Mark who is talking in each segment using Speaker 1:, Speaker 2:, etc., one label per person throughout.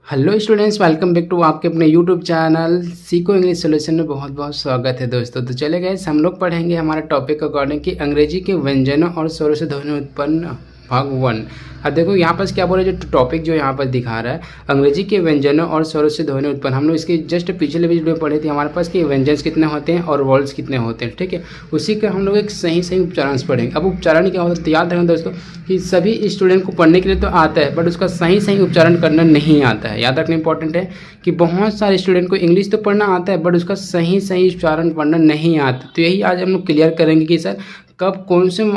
Speaker 1: Hello students, welcome back to आपके अपने YouTube channel Seekho English solution में बहुत बहुत स्वागत है दोस्तों। तो चले गए हम लोग पढ़ेंगे हमारा टॉपिक अकॉर्डिंग कि अंग्रेजी के व्यंजनों और स्वरों से ध्वनि उत्पन्न भाग 1। अब देखो यहाँ पर क्या बोल रहे जो टॉपिक जो यहाँ पर दिखा रहा है अंग्रेजी के व्यंजनों और स्वरों से ध्वनि उत्पन्न। हम लोग इसके जस्ट पिछले वीडियो में पढ़े थे हमारे पास कि व्यंजन कितने होते हैं और वॉल्स कितने होते हैं, ठीक है। उसी का हम लोग एक सही उच्चारण पढ़ेंगे। अब उच्चारण क्या होता है तो याद रखना दोस्तों कि सभी स्टूडेंट को पढ़ने के लिए तो आता है बट उसका सही उच्चारण करना नहीं आता है। याद रखना इंपॉर्टेंट है कि बहुत सारे स्टूडेंट को इंग्लिश तो पढ़ना आता है बट उसका सही उच्चारण पढ़ना नहीं आता। तो यही आज हम लोग क्लियर करेंगे कि सर कब कौन से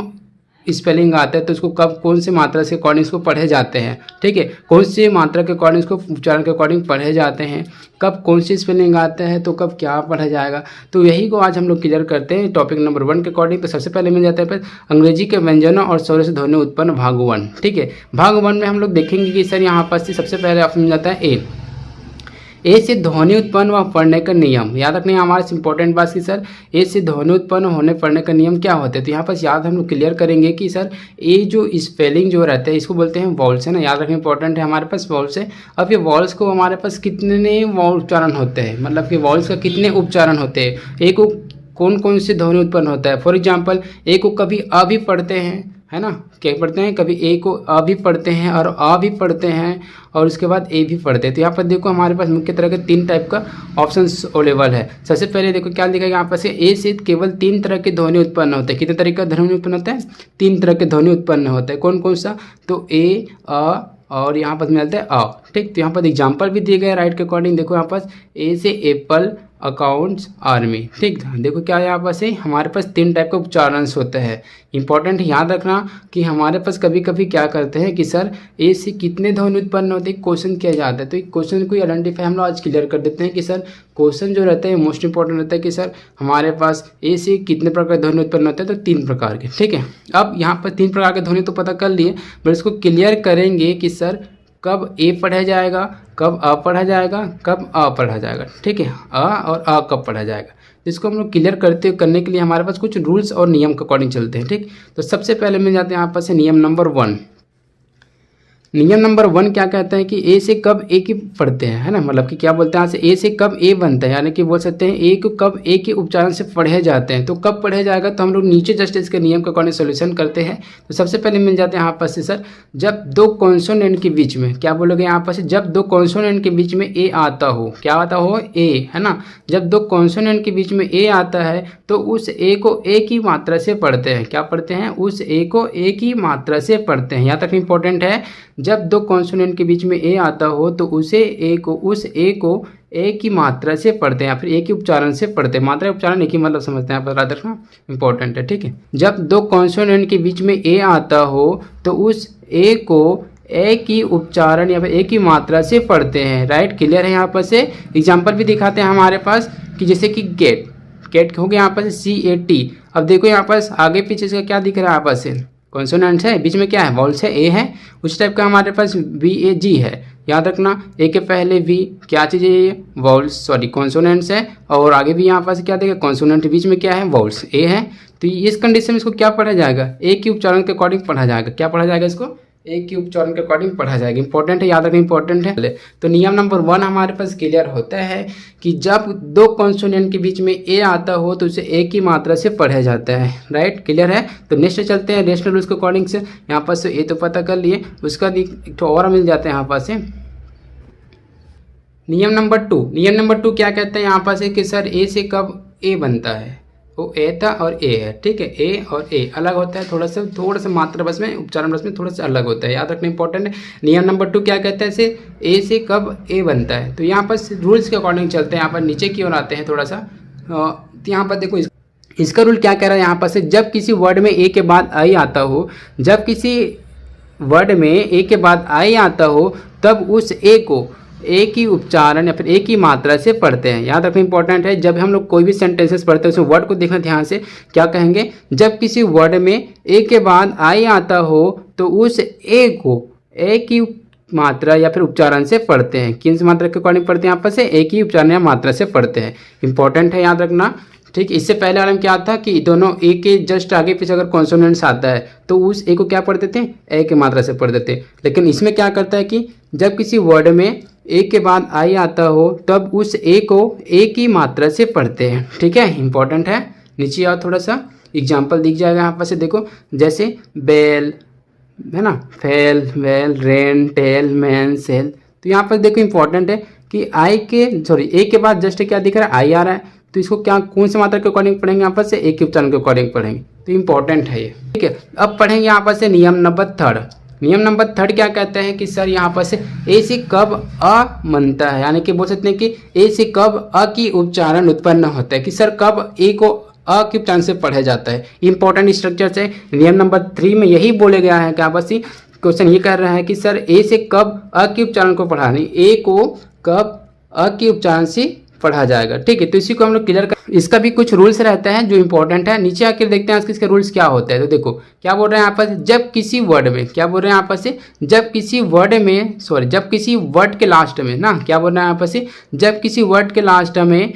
Speaker 1: स्पेलिंग आता है तो उसको कब कौन से मात्रा से अकॉर्डिंग इसको पढ़े जाते हैं, ठीक है। कौन से मात्रा के अकॉर्डिंग इसको उच्चारण के अकॉर्डिंग पढ़े जाते हैं, कब कौन सी स्पेलिंग आता है तो कब क्या पढ़ा जाएगा। तो यही को आज हम लोग क्लियर करते हैं टॉपिक नंबर 1 के अकॉर्डिंग। तो सबसे पहले मिल जाता है अंग्रेजी के व्यंजनों और स्वरों से ध्वनि उत्पन्न भाग 1, ठीक है। भाग 1 में हम लोग देखेंगे कि सर यहाँ पर सबसे पहले ऑप्शन मिल जाता है ए से ध्वनि उत्पन्न व पढ़ने का नियम। याद रखना हमारे इंपॉर्टेंट बात कि सर ए से ध्वनि उत्पन्न होने पढ़ने का नियम क्या होते हैं। तो यहाँ पर याद हम लोग क्लियर करेंगे कि सर ए जो स्पेलिंग जो रहता है इसको बोलते हैं वॉल्स, है ना। याद रखना इंपॉर्टेंट है हमारे पास वॉल्स है। अब ये वॉल्स को हमारे पास कितने उच्चारण होते हैं, मतलब कि वॉल्स का कितने उच्चारण होते हैं, ए को कौन से ध्वनि उत्पन्न होता है। फॉर एग्जाम्पल ए को कभी अ भी पढ़ते हैं, है ना, क्या पढ़ते हैं, कभी ए को अ भी पढ़ते हैं और अ भी पढ़ते हैं और उसके बाद ए भी पढ़ते हैं। तो यहाँ पर देखो हमारे पास मुख्य तरह के 3 टाइप का ऑप्शंस अवेलेबल है। सबसे पहले देखो क्या लिखा है यहाँ पर से ए से केवल 3 तरह के ध्वनि उत्पन्न होते हैं। कितने तरह का ध्वनि उत्पन्न होता है, 3 तरह के ध्वनि उत्पन्न होते हैं। कौन सा, तो ए अ और यहाँ पर मिलता है अ, ठीक। तो यहाँ पर एग्जाम्पल भी दिए गए राइट के अकॉर्डिंग। देखो यहाँ पास ए से एप्पल, अकाउंट्स, आर्मी, ठीक। देखो क्या है यहाँ पर से हमारे पास 3 टाइप का उच्चारण होते हैं। इंपॉर्टेंट याद रखना कि हमारे पास कभी कभी क्या करते हैं कि सर ए से कितने ध्वनि उत्पन्न होते हैं क्वेश्चन किया जाता है। तो क्वेश्चन को आइडेंटिफाई हम लोग आज क्लियर कर देते हैं कि सर क्वेश्चन जो रहता है मोस्ट इंपॉर्टेंट रहता है कि सर हमारे पास ए से कितने प्रकार के ध्वनि उत्पन्न होते हैं, तो 3 प्रकार के, ठीक है। अब यहाँ पर 3 प्रकार के ध्वनि तो पता कर लिए बट इसको क्लियर करेंगे कि सर कब ए पढ़ा जाएगा, कब अ पढ़ा जाएगा, कब अ पढ़ा जाएगा, ठीक है। अ और अ कब पढ़ा जाएगा, इसको हम लोग क्लियर करने के लिए हमारे पास कुछ रूल्स और नियम के अकॉर्डिंग चलते हैं, ठीक। तो सबसे पहले मिल जाते हैं यहाँ पर से नियम नंबर 1। नियम नंबर 1 क्या कहता है कि ए से कब ए की पढ़ते हैं, है ना, मतलब कि क्या बोलते हैं यहाँ से ए से कब ए बनता है, यानी कि बोल सकते हैं ए को कब ए के उच्चारण से पढ़े जाते हैं। तो कब पढ़े जाएगा तो हम लोग नीचे जस्ट इसके नियम के अकॉर्डिंग सोल्यूशन करते हैं। तो सबसे पहले मिल जाते हैं यहाँ पर से सर जब 2 कॉन्सोनेंट के बीच में, क्या बोलोगे यहाँ पर से, जब 2 कॉन्सोनेंट के बीच में ए आता हो, क्या आता हो, ए, है ना। जब 2 कॉन्सोनेंट के बीच में ए आता है तो उस ए को ए की मात्रा से पढ़ते हैं। क्या पढ़ते हैं, उस ए को ए की मात्रा से पढ़ते हैं। यहाँ तक इंपॉर्टेंट है, जब 2 कॉन्सोनेंट के बीच में ए आता हो तो उस ए को ए की मात्रा से पढ़ते हैं या फिर ए के उच्चारण से पढ़ते हैं। मात्रा उच्चारण एक ही मतलब समझते हैं, यहाँ पर याद रखना इंपॉर्टेंट है, ठीक है। जब 2 कॉन्सोनेंट के बीच में ए आता हो तो उस ए को ए की उच्चारण या फिर ए की मात्रा से पढ़ते हैं। राइट, क्लियर है। यहाँ पर से एग्जाम्पल भी दिखाते हैं हमारे पास कि जैसे कि गेट हो गया यहाँ पर CAT। अब देखो यहाँ पर आगे पीछे इसका क्या दिख रहा है, यहाँ पर से कॉन्सोनेंट्स है, बीच में क्या है, वॉल्स है, ए है। उस टाइप का हमारे पास VAG है। याद रखना ए के पहले V क्या चीज़ है, ये वॉल्स कॉन्सोनेंट्स है और आगे भी यहाँ पास क्या देगा, कॉन्सोनेंट, बीच में क्या है, वॉल्स, ए है। तो इस कंडीशन में इसको क्या पढ़ा जाएगा, ए के उच्चारण के अकॉर्डिंग पढ़ा जाएगा। क्या पढ़ा जाएगा, इसको ए के उच्चारण के अकॉर्डिंग पढ़ा जाएगा। इंपॉर्टेंट है, याद रखना इंपॉर्टेंट है। तो नियम नंबर 1 हमारे पास क्लियर होता है कि जब 2 कॉन्सोनेंट के बीच में ए आता हो तो उसे ए की मात्रा से पढ़ा जाता है। राइट, क्लियर है। तो नेक्स्ट चलते हैं रेशनल रूल्स के अकॉर्डिंग से। यहाँ पर से ए तो पता कर लिए, उसका एक तो और मिल जाता है यहाँ पर से नियम नंबर 2। नियम नंबर 2 क्या कहता है यहाँ पर से कि सर ए से कब ए बनता है, वो ए था और ए है, ठीक है। ए और ए अलग होता है, थोड़ा सा मात्रा बस में, उच्चारण बस में थोड़ा सा अलग होता है। याद रखना इंपॉर्टेंट है। नियम नंबर 2 क्या कहता है, से ए से कब ए बनता है। तो यहाँ पर रूल्स के अकॉर्डिंग चलते हैं। यहाँ पर नीचे की ओर आते हैं थोड़ा सा। तो यहाँ पर देखो इसका रूल क्या कह रहा है यहाँ पर से, जब किसी वर्ड में ए के बाद आई आता हो, जब किसी वर्ड में ए के बाद आई आता हो तब उस ए को ए की उच्चारण या फिर ए की मात्रा से पढ़ते हैं। याद रखना इंपॉर्टेंट है। जब हम लोग कोई भी सेंटेंसेस पढ़ते हैं उसमें वर्ड को देखना ध्यान से, क्या कहेंगे, जब किसी वर्ड में ए के बाद आई आता हो तो उस ए को ए की मात्रा या फिर उच्चारण से पढ़ते हैं। किन से मात्रा के अकॉर्डिंग पढ़ते हैं, यहाँ पर से ए की उच्चारण या मात्रा से पढ़ते हैं। इंपॉर्टेंट है, याद रखना, ठीक। इससे पहले वाले में क्या था कि दोनों ए के जस्ट आगे पीछे अगर कॉन्सोनेंट्स आता है तो उस ए को क्या पढ़ देते हैं, ए की मात्रा से पढ़ देते हैं। लेकिन इसमें क्या करता है कि जब किसी वर्ड में ए के बाद आई आता हो तब उस ए को ए की मात्रा से पढ़ते हैं। ठीक है, इंपॉर्टेंट है। नीचे आओ, थोड़ा सा एग्जाम्पल दिख जाएगा यहाँ पर से, देखो जैसे बेल है ना, fail, well, rain, tail, man, sale. तो यहाँ पर देखो इंपॉर्टेंट है कि आई के ए के बाद जस्ट क्या दिख रहा है, आई आ रहा है, तो इसको क्या कौन से मात्रा के अकॉर्डिंग पढ़ेंगे, यहाँ पर से ए के उच्चारण के अकॉर्डिंग पढ़ेंगे। तो इंपॉर्टेंट है ये। ठीक है, अब पढ़ेंगे यहाँ पर से नियम नंबर 3। नियम नंबर 3 क्या कहते हैं कि सर यहाँ पर से ए से कब अ बनता है, यानी कि बोल सकते हैं कि ए से कब अ की उच्चारण उत्पन्न होता है, कि सर कब ए को अ के उच्चारण से पढ़ा जाता है। इंपॉर्टेंट स्ट्रक्चर है। नियम नंबर 3 में यही बोले गया है कि आपस क्वेश्चन ये कर रहा है कि सर ए से कब अ के उच्चारण को पढ़ा, नहीं ए को कब अ के उच्चारण से पढ़ा जाएगा। ठीक है, तो इसी को हम लोग क्लियर कर, इसका भी कुछ रूल्स रहते हैं जो इंपॉर्टेंट है। नीचे आकर देखते हैं इसके रूल्स क्या होते हैं। तो देखो क्या बोल रहे हैं यहाँ पर, जब किसी वर्ड में, क्या बोल रहे हैं यहाँ पर से, जब किसी वर्ड में, जब किसी वर्ड के लास्ट में ना, क्या बोल रहे हैं यहाँ पर से, जब किसी वर्ड के लास्ट में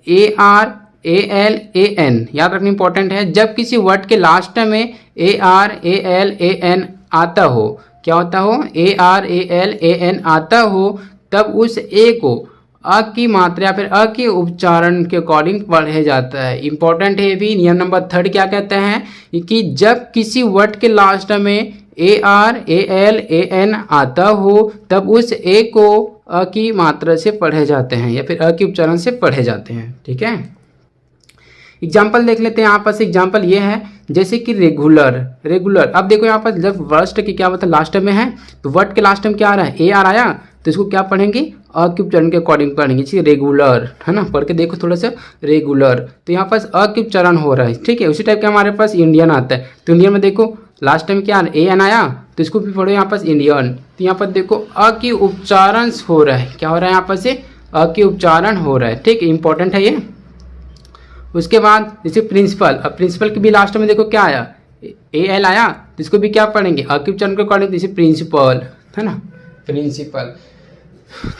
Speaker 1: ARALAN, याद रखना इंपॉर्टेंट है। जब किसी वर्ड के लास्ट में ARALAN आता हो, क्या होता हो, ARALAN आता हो, तब उस ए को अ की मात्रा या फिर अ के उच्चारण के अकॉर्डिंग पढ़ा जाता है। इंपॉर्टेंट है भी। नियम नंबर 3 क्या कहते हैं कि जब किसी वर्ड के लास्ट में ARALAN आता हो तब उस ए को अ की मात्रा से पढ़े जाते हैं या फिर अ के उच्चारण से पढ़े जाते हैं। ठीक है, एग्जाम्पल देख लेते हैं। यहाँ पर एग्जाम्पल ये है जैसे कि रेगुलर। अब देखो यहाँ पर जब वर्ड की क्या मतलब लास्ट में है, तो वर्ड के लास्ट में क्या आ रहा है, AR आया, तो इसको क्या पढ़ेंगे, अ के उच्चारण के अकॉर्डिंग पढ़ेंगे। जैसे रेगुलर है ना, पढ़ के देखो थोड़ा सा, रेगुलर, तो यहाँ पास अ के उच्चारण हो रहा है। ठीक है, उसी टाइप का हमारे पास इंडियन आता है, तो इंडियन में देखो लास्ट टाइम क्या AN आया, तो इसको भी पढ़ो यहाँ पास इंडियन। तो यहाँ पर देखो अ के उच्चारण हो रहा है, क्या हो रहा है यहाँ पर से, अ के उच्चारण हो रहा है। ठीक है, इंपॉर्टेंट है ये। उसके बाद जैसे प्रिंसिपल, अब प्रिंसिपल के भी लास्ट में देखो क्या आया, AL आया, तो इसको भी क्या पढ़ेंगे, अ के उच्चारण के अकॉर्डिंग, जैसे प्रिंसिपल है ना, प्रिंसिपल।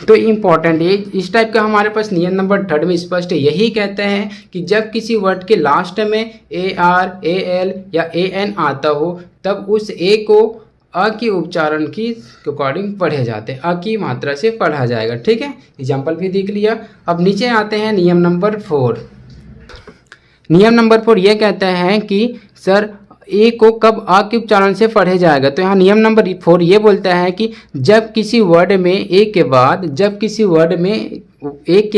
Speaker 1: तो इम्पॉर्टेंट है इस टाइप का हमारे पास नियम नंबर 3 में स्पष्ट है। यही कहते हैं कि जब किसी वर्ड के लास्ट में ARAL या AN आता हो तब उस ए को अ की उच्चारण की अकॉर्डिंग पढ़े जाते हैं, अ की मात्रा से पढ़ा जाएगा। ठीक है, एग्जाम्पल भी देख लिया। अब नीचे आते हैं नियम नंबर 4। नियम नंबर 4 ये कहता है कि सर ए को कब अ के उच्चारण से पढ़े जाएगा। तो यहाँ नियम नंबर 4 ये बोलता है कि जब किसी वर्ड में ए के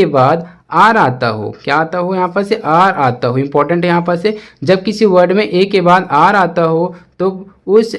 Speaker 1: बाद आर आता हो, क्या आता हो, यहाँ पर से आर आता हो। इंपॉर्टेंट है यहाँ पर से, जब किसी वर्ड में ए के बाद आर आता हो तो तब उस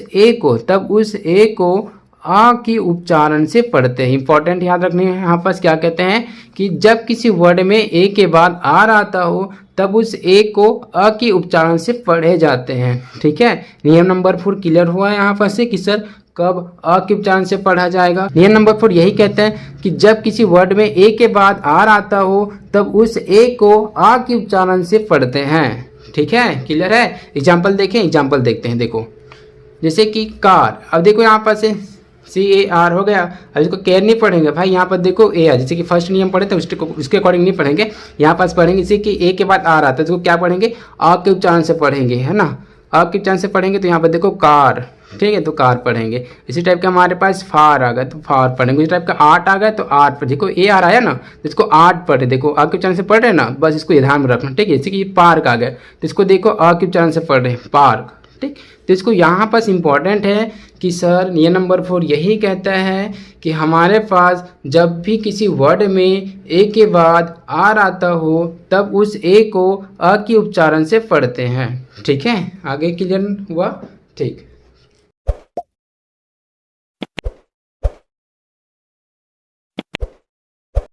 Speaker 1: ए को आ की उच्चारण से पढ़ते हैं। इंपॉर्टेंट याद रखने हैं यहाँ पर क्या कहते हैं कि जब किसी वर्ड में ए के बाद आर आता हो तब उस ए को अ की उच्चारण से पढ़े जाते हैं। ठीक है, नियम नंबर 4 क्लियर हुआ है यहाँ पर से कि सर कब अ के उच्चारण से पढ़ा जाएगा। नियम नंबर 4 यही कहते हैं कि जब किसी वर्ड में ए के बाद आर आता हो तब उस ए को अ के उच्चारण से पढ़ते हैं। ठीक है, क्लियर है। एग्जाम्पल देखें, एग्जाम्पल देखते हैं। देखो जैसे कि कार, अब देखो यहाँ पर से CAR हो गया। अब इसको केयर नहीं पढ़ेंगे भाई, यहाँ पर देखो ए है, जैसे कि फर्स्ट नियम पढ़े तो उसके अकॉर्डिंग नहीं पढ़ेंगे, यहाँ पास पढ़ेंगे। जैसे कि ए के बाद आर आता है तो क्या पढ़ेंगे, अ के उच्चारण से पढ़ेंगे, है ना, अ के उच्चारण से पढ़ेंगे। तो यहाँ पर देखो कार, ठीक है, तो कार पढ़ेंगे। इसी टाइप का हमारे पास फार आ गया तो फार पढ़ेंगे। इसी टाइप का आर्ट आ गया तो आर्ट, देखो AR आया ना तो इसको आर्ट पढ़े, देखो अ के उच्चारण से पढ़ रहे ना, बस इसको ध्यान में रखना। ठीक है, जैसे कि पार्क आ गया तो इसको देखो अ के उच्चारण से पढ़ रहे पार्क। ठीक, तो इसको यहाँ पास इंपॉर्टेंट है कि सर नियम नंबर 4 यही कहता है कि हमारे पास जब भी किसी वर्ड में ए के बाद आर आता हो तब उस ए को अ की उच्चारण से पढ़ते हैं। ठीक है, आगे क्लियर हुआ। ठीक।